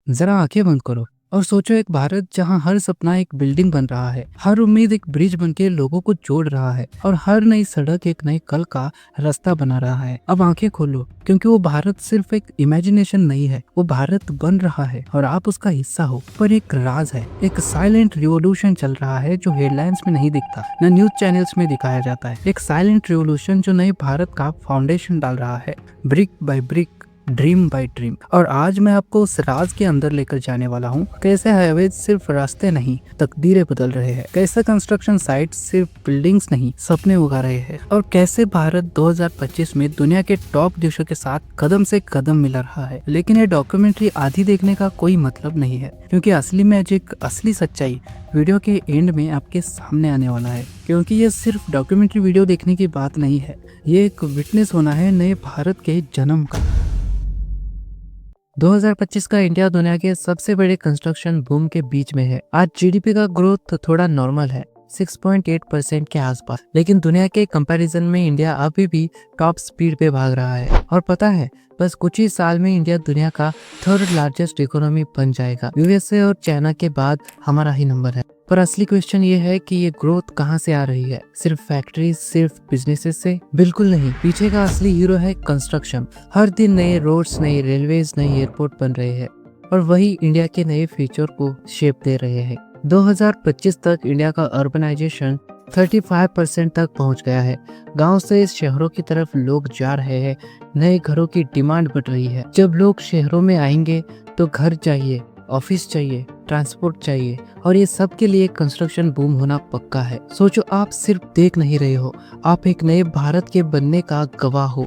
जरा आंखें बंद करो और सोचो, एक भारत जहां हर सपना एक बिल्डिंग बन रहा है, हर उम्मीद एक ब्रिज बनके लोगों को जोड़ रहा है और हर नई सड़क एक नए कल का रास्ता बना रहा है। अब आंखें खोलो, क्योंकि वो भारत सिर्फ एक इमेजिनेशन नहीं है, वो भारत बन रहा है और आप उसका हिस्सा हो। पर एक राज है, एक साइलेंट रिवॉल्यूशन चल रहा है जो हेडलाइंस में नहीं दिखता, न न्यूज चैनल्स में दिखाया जाता है। एक साइलेंट रिवॉल्यूशन जो नए भारत का फाउंडेशन डाल रहा है, brick by brick, dream bye dream. और आज मैं आपको उस राज के अंदर लेकर जाने वाला हूँ। कैसे हाईवे सिर्फ रास्ते नहीं, तकदीरें बदल रहे हैं। कैसे कंस्ट्रक्शन साइट सिर्फ बिल्डिंग्स नहीं, सपने उगा रहे हैं। और कैसे भारत 2025 में दुनिया के टॉप देशों के साथ कदम से कदम मिला रहा है। लेकिन ये डॉक्यूमेंट्री आधी देखने का कोई मतलब नहीं है, क्योंकि असली मैजिक, असली सच्चाई वीडियो के एंड में आपके सामने आने वाला है। क्योंकि ये सिर्फ डॉक्यूमेंट्री वीडियो देखने की बात नहीं है, ये एक विटनेस होना है नए भारत के जन्म का। 2025 का इंडिया दुनिया के सबसे बड़े कंस्ट्रक्शन बूम के बीच में है। आज जीडीपी का ग्रोथ थोड़ा नॉर्मल है, 6.8% के आसपास, लेकिन दुनिया के कंपैरिजन में इंडिया अभी भी टॉप स्पीड पे भाग रहा है। और पता है, बस कुछ ही साल में इंडिया दुनिया का थर्ड लार्जेस्ट इकोनॉमी बन जाएगा। यूएसए और चाइना के बाद हमारा ही नंबर है। पर असली क्वेश्चन ये है कि ये ग्रोथ कहाँ से आ रही है? सिर्फ फैक्ट्रीज, सिर्फ बिजनेसेस से? बिल्कुल नहीं। पीछे का असली हीरो है कंस्ट्रक्शन। हर दिन नए रोड्स, नई रेलवेज, नई एयरपोर्ट बन रहे हैं और वही इंडिया के नए फ्यूचर को शेप दे रहे हैं। 2025 तक इंडिया का अर्बनाइजेशन 35% तक पहुंच गया है। गांव से शहरों की तरफ लोग जा रहे हैं, नए घरों की डिमांड बढ़ रही है। जब लोग शहरों में आएंगे तो घर चाहिए, ऑफिस चाहिए, ट्रांसपोर्ट चाहिए, और ये सब के लिए कंस्ट्रक्शन बूम होना पक्का है। सोचो, आप सिर्फ देख नहीं रहे हो, आप एक नए भारत के बनने का गवाह हो।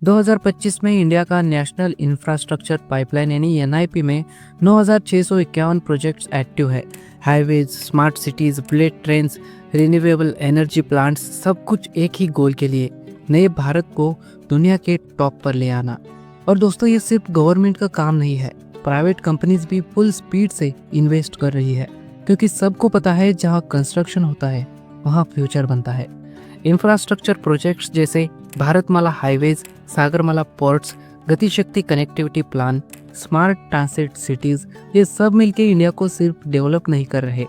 2025 में इंडिया का नेशनल इंफ्रास्ट्रक्चर पाइपलाइन यानी एनआईपी में 9,651 प्रोजेक्ट्स एक्टिव है। Highways, smart cities, bullet trains, renewable energy plants, सब कुछ एक ही गोल के लिए, नए भारत को दुनिया के टॉप पर ले आना। और दोस्तों, ये सिर्फ गवर्नमेंट का काम नहीं है, प्राइवेट कंपनीज भी फुल स्पीड से इन्वेस्ट कर रही है, क्योंकि सबको पता है जहाँ कंस्ट्रक्शन होता है वहाँ फ्यूचर बनता है। इंफ्रास्ट्रक्चर प्रोजेक्ट्स जैसे Bharatmala highways, Sagarmala ports, Gatishakti connectivity plan, smart transit cities, ये सब मिलके इंडिया को सिर्फ डेवलप नहीं कर रहे,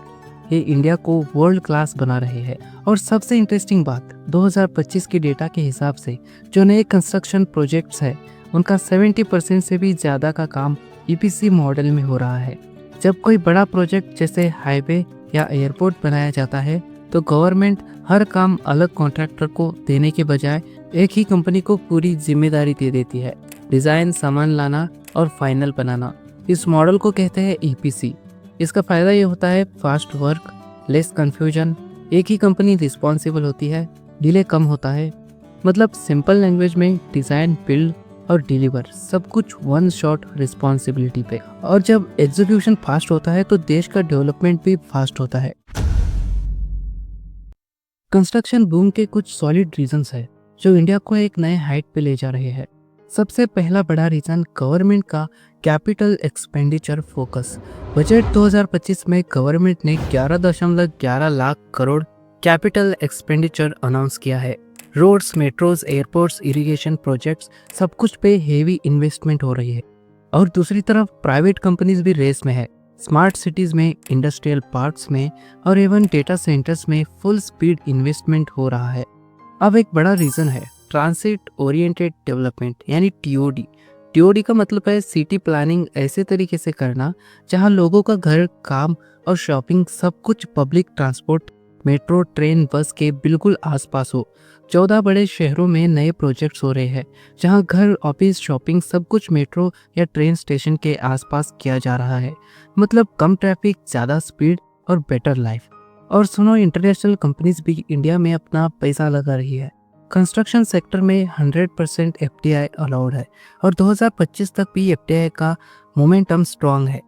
ये इंडिया को वर्ल्ड क्लास बना रहे हैं। और सबसे इंटरेस्टिंग बात, 2025 के डेटा के हिसाब से जो नए कंस्ट्रक्शन प्रोजेक्ट्स है उनका 70% से भी ज़्यादा का काम ईपीसी मॉडल में हो रहा है। जब कोई बड़ा प्रोजेक्ट जैसे हाईवे या एयरपोर्ट बनाया जाता है तो गवर्नमेंट हर काम अलग कॉन्ट्रैक्टर को देने के बजाय एक ही कंपनी को पूरी जिम्मेदारी दे देती है, डिज़ाइन, सामान लाना और फाइनल बनाना। इस मॉडल को कहते हैं ईपीसी। इसका फ़ायदा ये होता है फास्ट वर्क, लेस कन्फ्यूजन, एक ही कंपनी रिस्पॉन्सिबल होती है, डिले कम होता है। मतलब सिंपल लैंग्वेज में डिज़ाइन, बिल्ड और डिलीवर सब कुछ वन शॉट रिस्पॉन्सिबिलिटी पे। और जब एग्जीक्यूशन फास्ट होता है तो देश का डेवलपमेंट भी फास्ट होता है। कंस्ट्रक्शन बूम के कुछ सॉलिड रीजंस है जो इंडिया को एक नए हाइट पे ले जा रहे हैं। सबसे पहला बड़ा रीजन गवर्नमेंट का कैपिटल एक्सपेंडिचर फोकस। बजट 2025 में गवर्नमेंट ने 11.11 lakh crore capital expenditure announce किया है। Roads, metros, airports, irrigation projects, सब कुछ पे हेवी इन्वेस्टमेंट हो रही है। और दूसरी तरफ प्राइवेट कंपनीज भी रेस में है। स्मार्ट सिटीज में, इंडस्ट्रियल पार्क्स में और इवन डेटा सेंटर्स में फुल स्पीड इन्वेस्टमेंट हो रहा है। अब एक बड़ा रीजन है ट्रांसिट ओरिएंटेड डेवलपमेंट यानी टीओडी। टीओडी का मतलब है सिटी प्लानिंग ऐसे तरीके से करना जहां लोगों का घर, काम और शॉपिंग सब कुछ पब्लिक ट्रांसपोर्ट, मेट्रो, ट्रेन, बस के बिल्कुल आसपास हो। 14 बड़े शहरों में नए प्रोजेक्ट्स हो रहे हैं जहां घर, ऑफिस, शॉपिंग सब कुछ मेट्रो या ट्रेन स्टेशन के आसपास किया जा रहा है। मतलब कम ट्रैफिक, ज़्यादा स्पीड और बेटर लाइफ। और सुनो, इंटरनेशनल कंपनीज भी इंडिया में अपना पैसा लगा रही है। कंस्ट्रक्शन सेक्टर में 100% एफडीआई अलाउड है और 2025 तक भी एफडीआई का मोमेंटम स्ट्रांग है।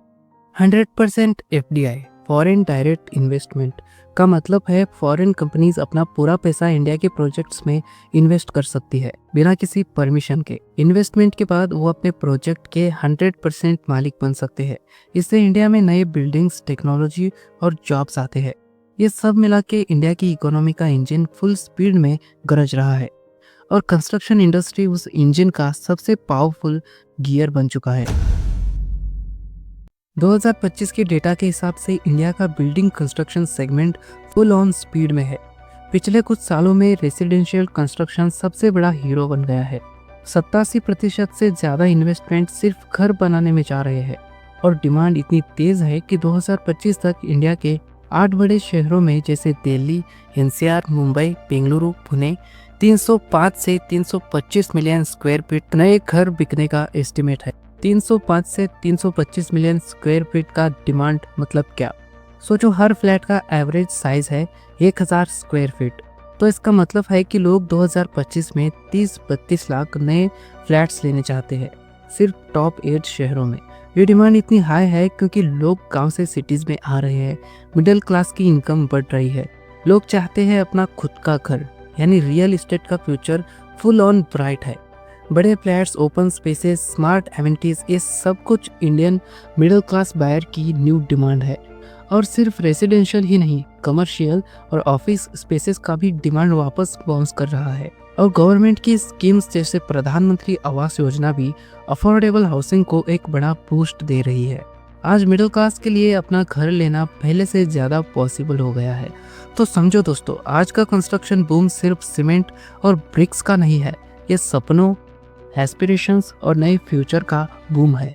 100% एफडीआई, फॉरेन डायरेक्ट इन्वेस्टमेंट का मतलब है फॉरेन कंपनीज अपना पूरा पैसा इंडिया के प्रोजेक्ट्स में इन्वेस्ट कर सकती है बिना किसी परमिशन के। इन्वेस्टमेंट के बाद वो अपने प्रोजेक्ट के 100% मालिक बन सकते हैं। इससे इंडिया में नए बिल्डिंग्स, टेक्नोलॉजी और जॉब्स आते हैं। ये सब मिला के इंडिया की इकोनॉमी का इंजन फुल स्पीड में गरज रहा है और कंस्ट्रक्शन इंडस्ट्री उस इंजन का सबसे पावरफुल गियर बन चुका है। 2025 के डेटा के हिसाब से इंडिया का building construction segment full on speed में है। पिछले कुछ सालों में रेसिडेंशियल कंस्ट्रक्शन सबसे बड़ा हीरो बन गया है। 87% से ज़्यादा इन्वेस्टमेंट सिर्फ घर बनाने में जा रहे हैं और डिमांड इतनी तेज़ है कि 2025 तक इंडिया के 8 बड़े शहरों में जैसे दिल्ली, एनसीआर, मुंबई, बेंगलुरु, पुणे 305 से 325 मिलियन स्क्वायर फीट नए घर बिकने का एस्टिमेट है। 305 से 325 मिलियन स्क्वायर फीट का डिमांड मतलब क्या? सोचो, हर फ्लैट का एवरेज साइज है 1000 स्क्वायर फीट। तो इसका मतलब है कि लोग 2025 में 30-32 लाख नए फ्लैट्स लेने चाहते हैं सिर्फ टॉप 8 शहरों में। ये डिमांड इतनी हाई है क्योंकि लोग गांव से सिटीज़ में आ रहे हैं, मिडिल क्लास की इनकम बढ़ रही है, लोग चाहते हैं अपना खुद का घर, यानी रियल एस्टेट का फ्यूचर फुल ऑन ब्राइट है। बड़े flats, open spaces, smart amenities, ये सब कुछ इंडियन मिडिल क्लास बायर की न्यू डिमांड है। और सिर्फ रेसिडेंशियल ही नहीं, कमर्शियल और ऑफिस स्पेसेस का भी डिमांड वापस बाउंस कर रहा है। और गवर्नमेंट की स्कीम्स जैसे प्रधानमंत्री आवास योजना भी अफोर्डेबल हाउसिंग को एक बड़ा बूस्ट दे रही है। आज मिडिल क्लास के लिए अपना घर लेना पहले से ज़्यादा पॉसिबल हो गया है। तो समझो दोस्तों, आज का कंस्ट्रक्शन बूम सिर्फ सीमेंट और ब्रिक्स का नहीं है, ये सपनों, एस्पिरेशंस और नए फ्यूचर का बूम है।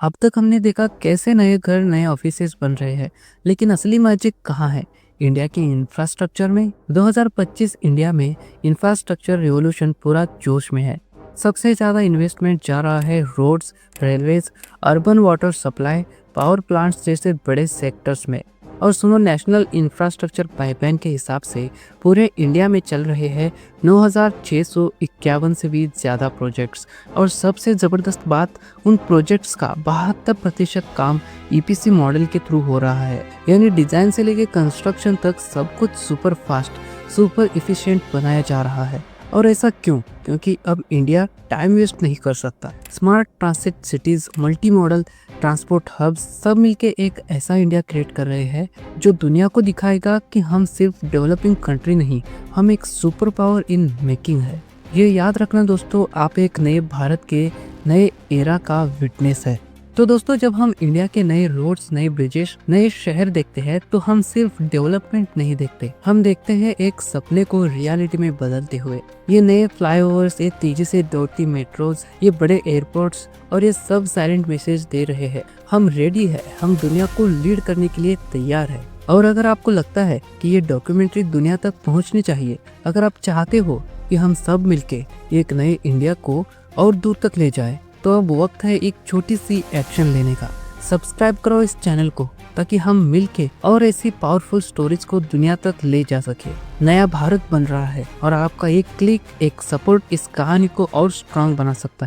अब तक हमने देखा कैसे नए घर, नए ऑफिसेज बन रहे हैं, लेकिन असली मैजिक कहाँ है? इंडिया के इंफ्रास्ट्रक्चर में। 2025 इंडिया में इंफ्रास्ट्रक्चर रिवॉल्यूशन पूरा जोश में है। सबसे ज़्यादा इन्वेस्टमेंट जा रहा है roads, railways, urban water supply, power plants जैसे बड़े सेक्टर्स में। और सुनो, नेशनल इंफ्रास्ट्रक्चर पाइपलाइन के हिसाब से पूरे इंडिया में चल रहे हैं 9651 से भी ज़्यादा प्रोजेक्ट्स। और सबसे ज़बरदस्त बात, उन प्रोजेक्ट्स का 72% काम ईपीसी मॉडल के थ्रू हो रहा है, यानी डिज़ाइन से लेके कंस्ट्रक्शन तक सब कुछ सुपर फास्ट, सुपर इफिशिएंट बनाया जा रहा है। और ऐसा क्यों? क्योंकि अब इंडिया टाइम वेस्ट नहीं कर सकता। Smart transit cities, multimodal transport hubs सब मिलके एक ऐसा इंडिया क्रिएट कर रहे हैं जो दुनिया को दिखाएगा कि हम सिर्फ डेवलपिंग कंट्री नहीं, हम एक सुपर पावर इन मेकिंग है। ये याद रखना दोस्तों, आप एक नए भारत के नए एरा का विटनेस है। तो दोस्तों, जब हम इंडिया के नए रोड्स, नए ब्रिजेस, नए शहर देखते हैं तो हम सिर्फ डेवलपमेंट नहीं देखते, हम देखते हैं एक सपने को रियलिटी में बदलते हुए। ये नए फ्लाईओवर्स, ये तेजी से दौड़ती मेट्रोज, ये बड़े एयरपोर्ट्स और ये सब साइलेंट मैसेज दे रहे हैं, हम रेडी है, हम दुनिया को लीड करने के लिए तैयार है। और अगर आपको लगता है कि ये डॉक्यूमेंट्री दुनिया तक पहुंचनी चाहिए, अगर आप चाहते हो कि हम सब मिलके एक नए इंडिया को और दूर तक ले जाए, तो अब वक्त है एक छोटी सी एक्शन लेने का। सब्सक्राइब करो इस चैनल को ताकि हम मिलके और ऐसी पावरफुल स्टोरीज को दुनिया तक ले जा सके। नया भारत बन रहा है और आपका एक क्लिक, एक सपोर्ट इस कहानी को और स्ट्रांग बना सकता है।